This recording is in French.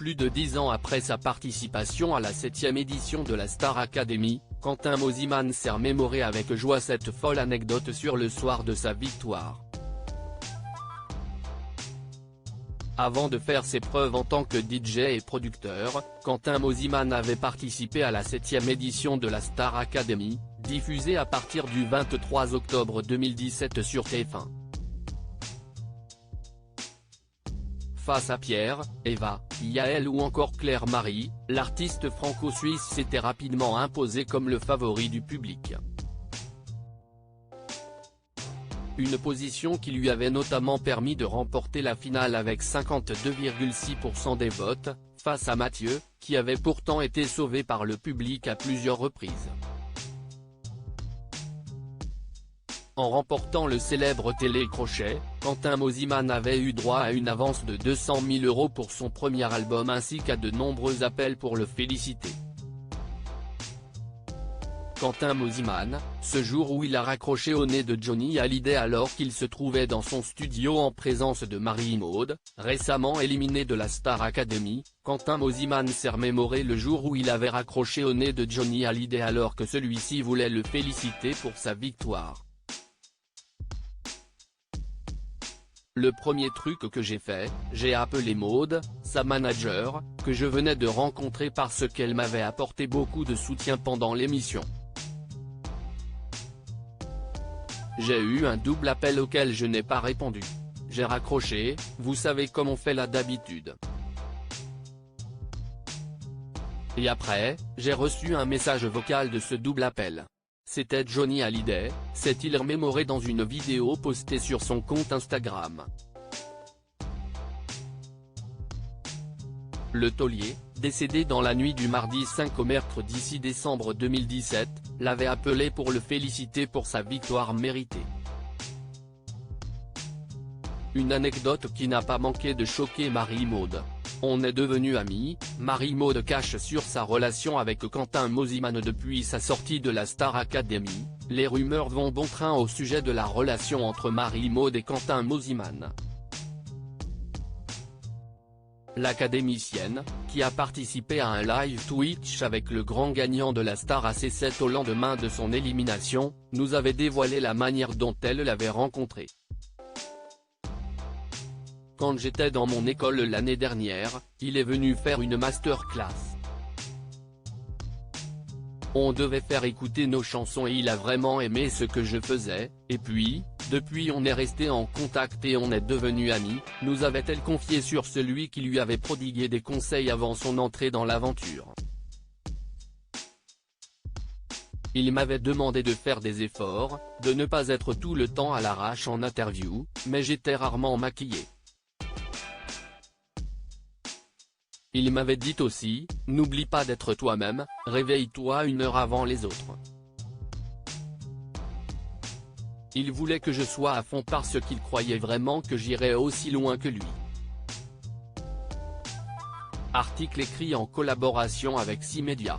Plus de 10 ans après sa participation à la 7e édition de la Star Academy, Quentin Mosimann s'est remémoré avec joie cette folle anecdote sur le soir de sa victoire. Avant de faire ses preuves en tant que DJ et producteur, Quentin Mosimann avait participé à la 7e édition de la Star Academy, diffusée à partir du 23 octobre 2017 sur TF1. Face à Pierre, Eva, Yael ou encore Claire-Marie, l'artiste franco-suisse s'était rapidement imposé comme le favori du public. Une position qui lui avait notamment permis de remporter la finale avec 52,6% des votes, face à Mathieu, qui avait pourtant été sauvé par le public à plusieurs reprises. En remportant le célèbre télécrochet, Quentin Mosimann avait eu droit à une avance de 200 000 € pour son premier album ainsi qu'à de nombreux appels pour le féliciter. Quentin Mosimann, ce jour où il a raccroché au nez de Johnny Hallyday alors qu'il se trouvait dans son studio en présence de Marie-Maude, récemment éliminée de la Star Academy, Quentin Mosimann s'est remémoré le jour où il avait raccroché au nez de Johnny Hallyday alors que celui-ci voulait le féliciter pour sa victoire. Le premier truc que j'ai fait, j'ai appelé Maude, sa manager, que je venais de rencontrer parce qu'elle m'avait apporté beaucoup de soutien pendant l'émission. J'ai eu un double appel auquel je n'ai pas répondu. J'ai raccroché, vous savez comme on fait là d'habitude. Et après, j'ai reçu un message vocal de ce double appel. C'était Johnny Hallyday, s'est-il remémoré dans une vidéo postée sur son compte Instagram. Le taulier, décédé dans la nuit du mardi 5 au mercredi 6 décembre 2017, l'avait appelé pour le féliciter pour sa victoire méritée. Une anecdote qui n'a pas manqué de choquer Marie-Maude. On est devenus amis, Marie-Maude cache sur sa relation avec Quentin Mosimann depuis sa sortie de la Star Academy. Les rumeurs vont bon train au sujet de la relation entre Marie-Maude et Quentin Mosimann. L'académicienne, qui a participé à un live Twitch avec le grand gagnant de la Star AC7 au lendemain de son élimination, nous avait dévoilé la manière dont elle l'avait rencontré. Quand j'étais dans mon école l'année dernière, il est venu faire une masterclass. On devait faire écouter nos chansons et il a vraiment aimé ce que je faisais, et puis, depuis on est resté en contact et on est devenus amis, nous avait-elle confié sur celui qui lui avait prodigué des conseils avant son entrée dans l'aventure. Il m'avait demandé de faire des efforts, de ne pas être tout le temps à l'arrache en interview, mais j'étais rarement maquillé. Il m'avait dit aussi, n'oublie pas d'être toi-même, réveille-toi 1 heure avant les autres. Il voulait que je sois à fond parce qu'il croyait vraiment que j'irais aussi loin que lui. Article écrit en collaboration avec 6 médias.